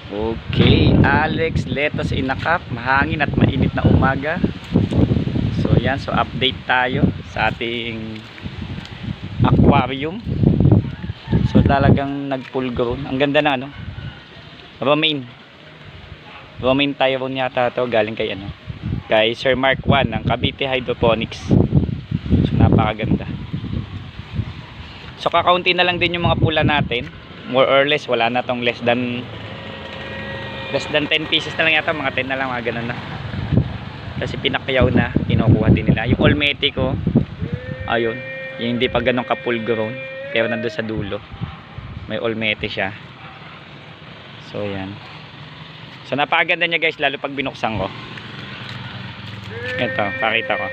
Okay, Alex, let us in a cup. Mahangin at mainit na umaga. So yan, so update tayo sa ating aquarium. So talagang nag-full grown. Ang ganda na ano. Romaine. Romaine Tyrone yata to, galing kay ano. Kay Sir Mark 1 ng Cavite Hydroponics. So napakaganda. So kakaunti na lang din yung mga pula natin. More or less wala na tong less than 10 pieces na lang yata, mga 10 na lang, mga ganun na. Kasi pinakyaw na, kinukuha din nila. Yung Olmete ko, ayun, yung hindi pa ganun ka full grown, pero nandun sa dulo may Olmete siya. So yan. So napakaganda niya guys, lalo pag binuksan ko. Ito, pakita ko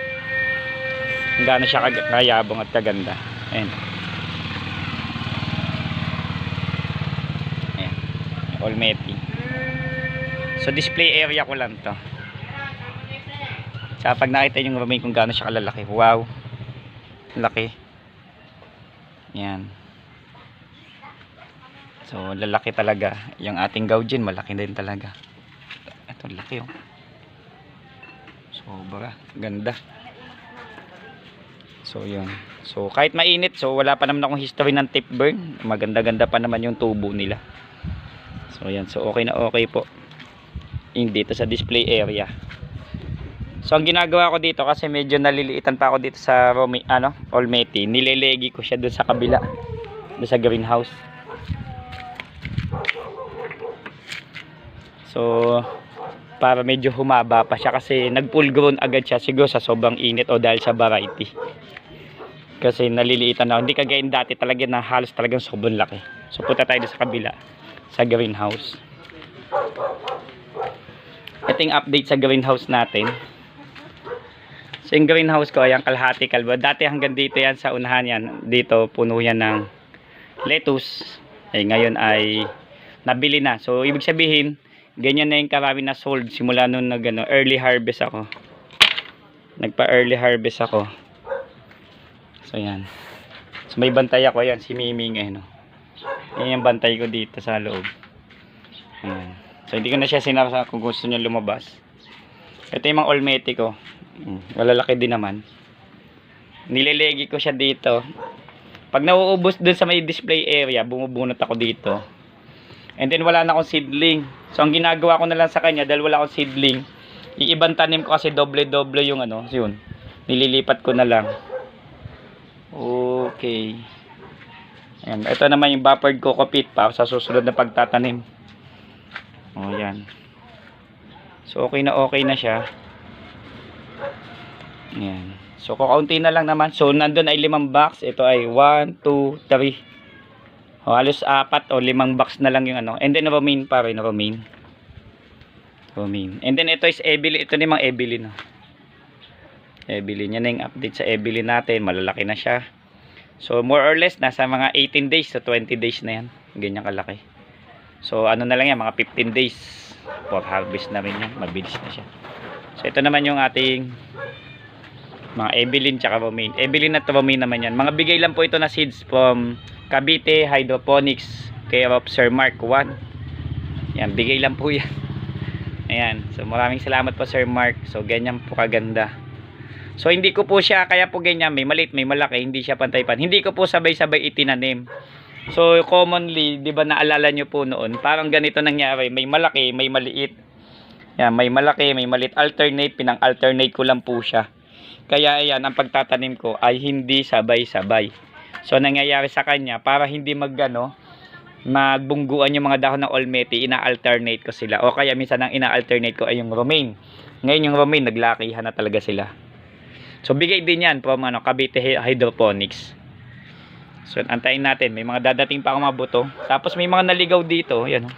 kung gaano siya kayabong at kaganda. Ayan. Ayan, Olmete. So display area ko lang to. Sa pag nakita yung romaine kung gaano siya kalalaki. Wow. Laki. Yan. So lalaki talaga. Yung ating Gaudian malaki din talaga. Ito laki oh. Sobra. Ganda. So yun. So kahit mainit, so wala pa naman akong history ng tip burn. Maganda-ganda pa naman yung tubo nila. So yan. So okay na okay po. Dito sa display area. So ang ginagawa ko dito, kasi medyo naliliitan pa ako dito sa Olmete, nilelegi ko siya doon sa kabila, doon sa greenhouse. So para medyo humaba pa siya, kasi nag full grown agad siya, siguro sa sobrang init o dahil sa variety. Kasi naliliitan na, hindi kagaya dati talaga na halos talagang sobrang laki. So punta tayo doon sa kabila, sa greenhouse. Ito yung update sa greenhouse natin. So yung greenhouse ko, ayan, kalahati kalbo. Dati hanggang dito yan sa unahan yan. Dito puno yan ng lettuce. Ngayon ay nabili na. So ibig sabihin, ganyan na yung karami na sold. Simula nun na early harvest ako. Nagpa early harvest ako. So yan. So may bantay ako, ayan, si Mimi ngayon. Yan yung bantay ko dito sa loob. Ayan. So hindi ko na siya sinara kung gusto niya lumabas. Ito yung mga Olmete ko. Malalaki din naman. Nilelegi ko siya dito. Pag nauubos dun sa may display area, bumubunot ako dito. And then wala na akong seedling. So ang ginagawa ko na lang sa kanya, dahil wala akong seedling, iibang tanim ko kasi doble-doble yung yun. Nililipat ko na lang. Okay. Ayan. Ito naman yung buffered coco peat pa sa susunod na pagtatanim. Oh, yan. So okay na siya. Yan. So kakaunti na lang naman. So nandun ay 5 box. Ito ay 1, 2, 3. Halos 4 o 5 box na lang yung And then romaine pa rin, romaine. And then ito is Evelyn. Ito namang Evelyn. Evelyn. Yan na yung update sa Evelyn natin. Malalaki na siya. So more or less nasa mga 18 days to 20 days na yan. Ganyan kalaki. So ano na lang yan, mga 15 days for harvest na rin yan. Mabilis na siya. So ito naman yung ating mga Evelyn tsaka romaine. Evelyn at romaine naman yan. Mga bigay lang po ito na seeds from Cavite Hydroponics, care of Sir Mark 1. Yan, bigay lang po yan. Ayan. So maraming salamat po Sir Mark. So ganyan po kaganda. So hindi ko po siya, kaya po ganyan, may maliit, may malaki, hindi siya pantay-pan. Hindi ko po sabay-sabay itinanim. So commonly, 'di ba naalala nyo po noon, parang ganito nangyari, may malaki, may maliit. Yan, may malaki, may maliit, alternate, pinang-alternate ko lang po siya. Kaya ayan, ang pagtatanim ko ay hindi sabay-sabay. So nangyayari sa kanya, para hindi magbungguan yung mga dahon ng Olmete, ina-alternate ko sila. O kaya minsan ang ina-alternate ko ay yung romaine. Ngayon yung romaine, naglakihan na talaga sila. So bigay din yan from Cavite Hydroponics. So antayin natin, may mga dadating pa akong mga buto. Tapos may mga naligaw dito, yan.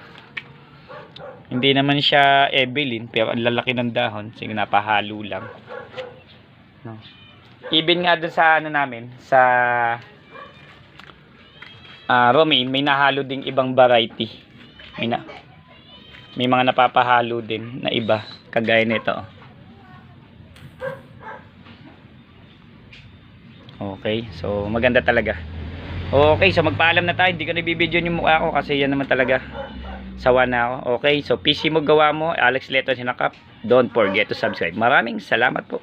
Hindi naman siya Evelyn, pero ang lalaki ng dahon, sige, napahalo lang. No. Even nga dun sa namin, sa romaine, may nahalo ding ibang variety. May mga napapahalo din na iba, kagaya nito. Okay, so maganda talaga. Okay, so magpaalam na tayo. Hindi ko na bibidyo yung mukha ko kasi yan naman talaga. Sawa na ako. Okay, so PC mo gawa mo, Alex Leto Sinakap. Don't forget to subscribe. Maraming salamat po.